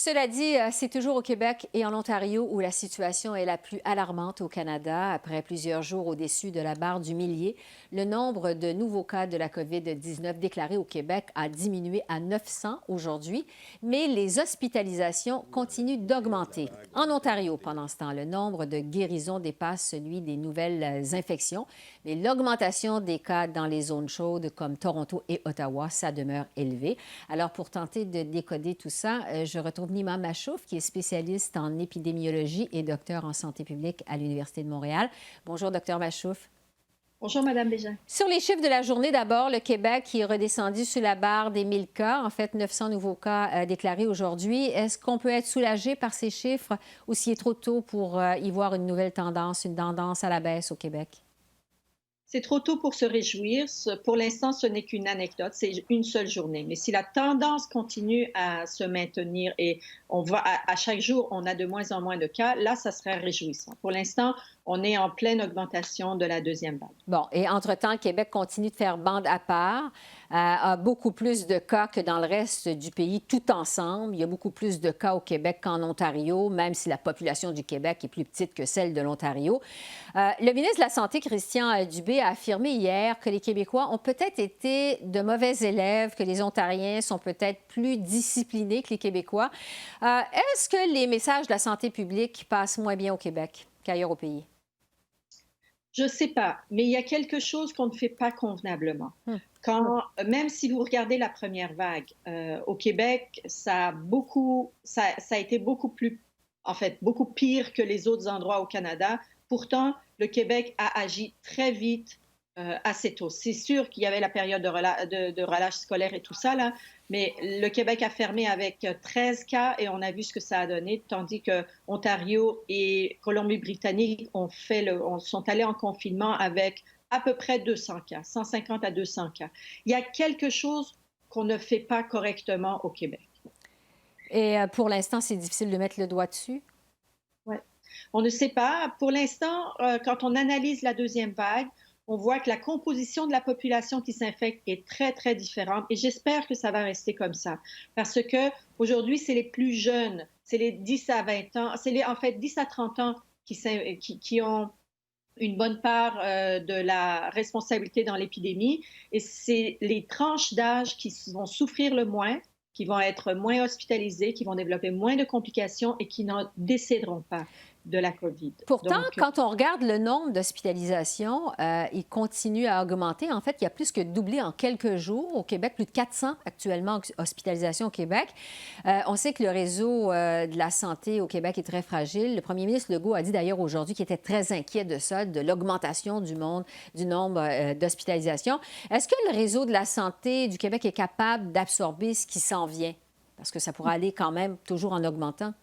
Cela dit, c'est toujours au Québec et en Ontario où la situation est la plus alarmante au Canada. Après plusieurs jours au-dessus de la barre du millier, le nombre de nouveaux cas de la COVID-19 déclarés au Québec a diminué à 900 aujourd'hui, mais les hospitalisations continuent d'augmenter. En Ontario, pendant ce temps, le nombre de guérisons dépasse celui des nouvelles infections, mais l'augmentation des cas dans les zones chaudes comme Toronto et Ottawa, ça demeure élevé. Alors, pour tenter de décoder tout ça, je retrouve Nima Machouf, qui est spécialiste en épidémiologie et docteur en santé publique à l'Université de Montréal. Bonjour, docteur Machouf. Bonjour, Madame Bégin. Sur les chiffres de la journée, d'abord, le Québec qui est redescendu sous la barre des 1000 cas, en fait 900 nouveaux cas déclarés aujourd'hui. Est-ce qu'on peut être soulagé par ces chiffres ou s'il est trop tôt pour y voir une nouvelle tendance, une tendance à la baisse au Québec? C'est trop tôt pour se réjouir. Pour l'instant, ce n'est qu'une anecdote. C'est une seule journée. Mais si la tendance continue à se maintenir et on voit à chaque jour, on a de moins en moins de cas, là, ça serait réjouissant. Pour l'instant, on est en pleine augmentation de la deuxième vague. Bon, et entre-temps, le Québec continue de faire bande à part, a beaucoup plus de cas que dans le reste du pays, tout ensemble. Il y a beaucoup plus de cas au Québec qu'en Ontario, même si la population du Québec est plus petite que celle de l'Ontario. Le ministre de la Santé, Christian Dubé, a affirmé hier que les Québécois ont peut-être été de mauvais élèves, que les Ontariens sont peut-être plus disciplinés que les Québécois. Est-ce que les messages de la santé publique passent moins bien au Québec qu'ailleurs au pays? Je ne sais pas, mais il y a quelque chose qu'on ne fait pas convenablement. Hmm. Même si vous regardez la première vague, au Québec, ça a été beaucoup plus, en fait, beaucoup pire que les autres endroits au Canada. Pourtant, le Québec a agi très vite, assez tôt. C'est sûr qu'il y avait la période de relâche scolaire et tout ça, là, mais le Québec a fermé avec 13 cas et on a vu ce que ça a donné, tandis que Ontario et Colombie-Britannique sont allés en confinement avec à peu près 200 cas, 150 à 200 cas. Il y a quelque chose qu'on ne fait pas correctement au Québec. Et pour l'instant, c'est difficile de mettre le doigt dessus? Ouais. On ne sait pas. Pour l'instant, quand on analyse la deuxième vague, on voit que la composition de la population qui s'infecte est très, très différente et j'espère que ça va rester comme ça. Parce que aujourd'hui, c'est les plus jeunes, c'est les 10 à 20 ans, en fait 10 à 30 ans qui ont une bonne part de la responsabilité dans l'épidémie et c'est les tranches d'âge qui vont souffrir le moins, qui vont être moins hospitalisées, qui vont développer moins de complications et qui n'en décéderont pas de la COVID. Pourtant, Donc, quand on regarde le nombre d'hospitalisations, il continue à augmenter. En fait, il y a plus que doublé en quelques jours au Québec, plus de 400 actuellement hospitalisations au Québec. On sait que le réseau de la santé au Québec est très fragile. Le premier ministre Legault a dit d'ailleurs aujourd'hui qu'il était très inquiet de ça, de l'augmentation du nombre d'hospitalisations. Est-ce que le réseau de la santé du Québec est capable d'absorber ce qui s'en vient? Parce que ça pourra aller quand même toujours en augmentant.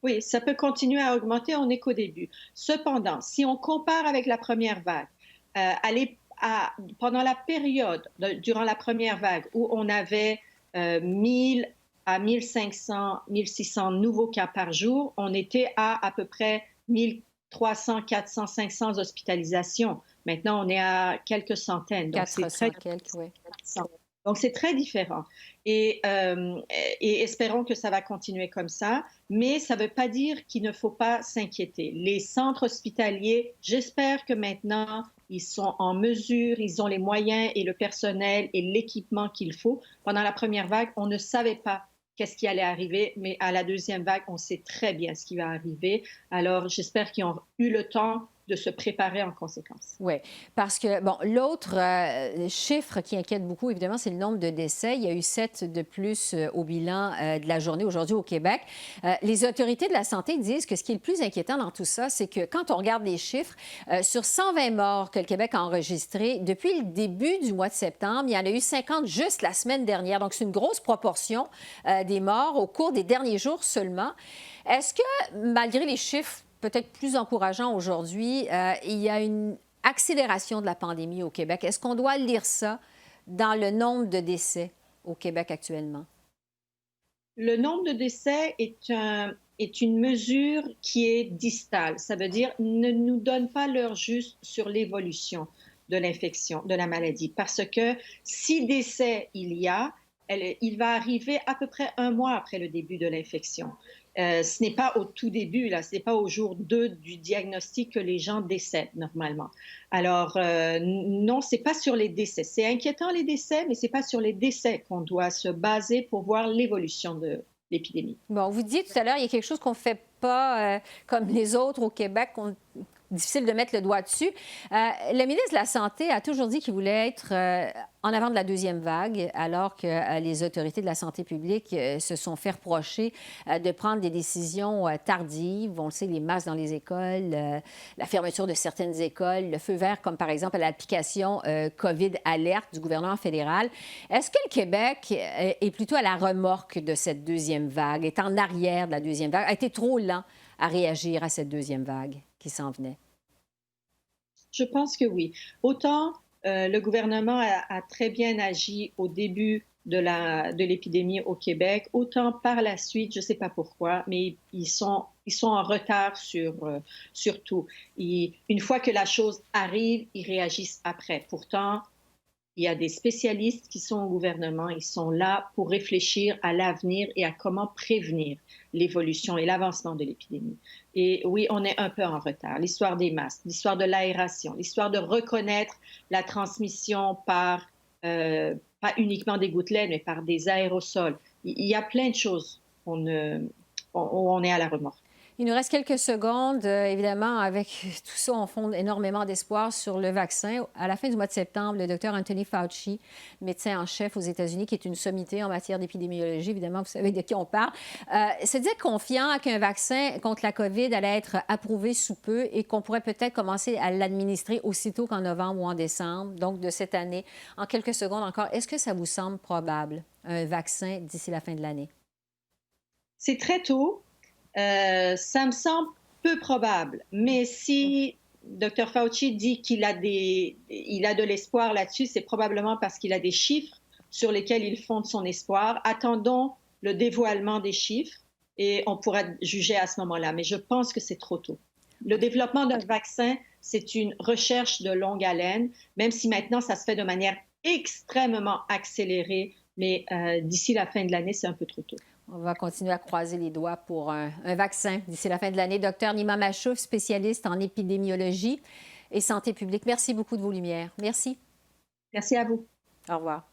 oui, ça peut continuer à augmenter, on n'est qu'au début. Cependant, si on compare avec la première vague, pendant la période, durant la première vague, où on avait 1000 à 1500, 1600 nouveaux cas par jour, on était à peu près 1300, 400, 500 hospitalisations. Maintenant, on est à quelques centaines. Donc, c'est 400 très quelques, oui. donc, c'est très différent. Et espérons que ça va continuer comme ça. Mais ça ne veut pas dire qu'il ne faut pas s'inquiéter. Les centres hospitaliers, j'espère que maintenant, ils sont en mesure, ils ont les moyens et le personnel et l'équipement qu'il faut. Pendant la première vague, on ne savait pas qu'est-ce qui allait arriver, mais à la deuxième vague, on sait très bien ce qui va arriver. Alors, j'espère qu'ils ont eu le temps de se préparer en conséquence. Oui, parce que, bon, l'autre chiffre qui inquiète beaucoup, évidemment, c'est le nombre de décès. Il y a eu 7 de plus au bilan de la journée aujourd'hui au Québec. Les autorités de la santé disent que ce qui est le plus inquiétant dans tout ça, c'est que quand on regarde les chiffres, sur 120 morts que le Québec a enregistrés, depuis le début du mois de septembre, il y en a eu 50 juste la semaine dernière. Donc, c'est une grosse proportion des morts au cours des derniers jours seulement. Est-ce que, malgré les chiffres peut-être plus encourageant aujourd'hui, il y a une accélération de la pandémie au Québec? Est-ce qu'on doit lire ça dans le nombre de décès au Québec actuellement? Le nombre de décès est une mesure qui est distale. Ça veut dire ne nous donne pas l'heure juste sur l'évolution de l'infection, de la maladie. Parce que si décès il y a, il va arriver à peu près un mois après le début de l'infection. Ce n'est pas au tout début, là, ce n'est pas au jour 2 du diagnostic que les gens décèdent normalement. Alors, non, ce n'est pas sur les décès. C'est inquiétant les décès, mais ce n'est pas sur les décès qu'on doit se baser pour voir l'évolution de l'épidémie. Bon, vous disiez tout à l'heure, il y a quelque chose qu'on ne fait pas comme les autres au Québec, difficile de mettre le doigt dessus. Le ministre de la Santé a toujours dit qu'il voulait être en avant de la deuxième vague, alors que les autorités de la santé publique se sont fait reprocher de prendre des décisions tardives. On le sait, les masques dans les écoles, la fermeture de certaines écoles, le feu vert, comme par exemple l'application COVID Alerte du gouvernement fédéral. Est-ce que le Québec est plutôt à la remorque de cette deuxième vague, est en arrière de la deuxième vague, a été trop lent à réagir à cette deuxième vague qui s'en venait? Je pense que oui. Autant le gouvernement a très bien agi au début de l'épidémie au Québec, autant par la suite, je ne sais pas pourquoi, mais ils sont en retard sur tout. Une fois que la chose arrive, ils réagissent après. Pourtant, il y a des spécialistes qui sont au gouvernement, ils sont là pour réfléchir à l'avenir et à comment prévenir l'évolution et l'avancement de l'épidémie. Et oui, on est un peu en retard. L'histoire des masques, l'histoire de l'aération, l'histoire de reconnaître la transmission par, pas uniquement des gouttelettes, mais par des aérosols. Il y a plein de choses où on est à la remorque. Il nous reste quelques secondes. Évidemment, avec tout ça, on fonde énormément d'espoir sur le vaccin. À la fin du mois de septembre, le docteur Anthony Fauci, médecin en chef aux États-Unis, qui est une sommité en matière d'épidémiologie, évidemment, vous savez de qui on parle, se disait confiant qu'un vaccin contre la COVID allait être approuvé sous peu et qu'on pourrait peut-être commencer à l'administrer aussitôt qu'en novembre ou en décembre, donc de cette année. En quelques secondes encore, est-ce que ça vous semble probable, un vaccin d'ici la fin de l'année? C'est très tôt. Ça me semble peu probable, mais si Dr Fauci dit qu'il a de l'espoir là-dessus, c'est probablement parce qu'il a des chiffres sur lesquels il fonde son espoir. Attendons le dévoilement des chiffres et on pourra juger à ce moment-là, mais je pense que c'est trop tôt. Le développement d'un vaccin, c'est une recherche de longue haleine, même si maintenant ça se fait de manière extrêmement accélérée, mais d'ici la fin de l'année, c'est un peu trop tôt. On va continuer à croiser les doigts pour un vaccin d'ici la fin de l'année. Docteur Nima Machouf, spécialiste en épidémiologie et santé publique, merci beaucoup de vos lumières. Merci. Merci à vous. Au revoir.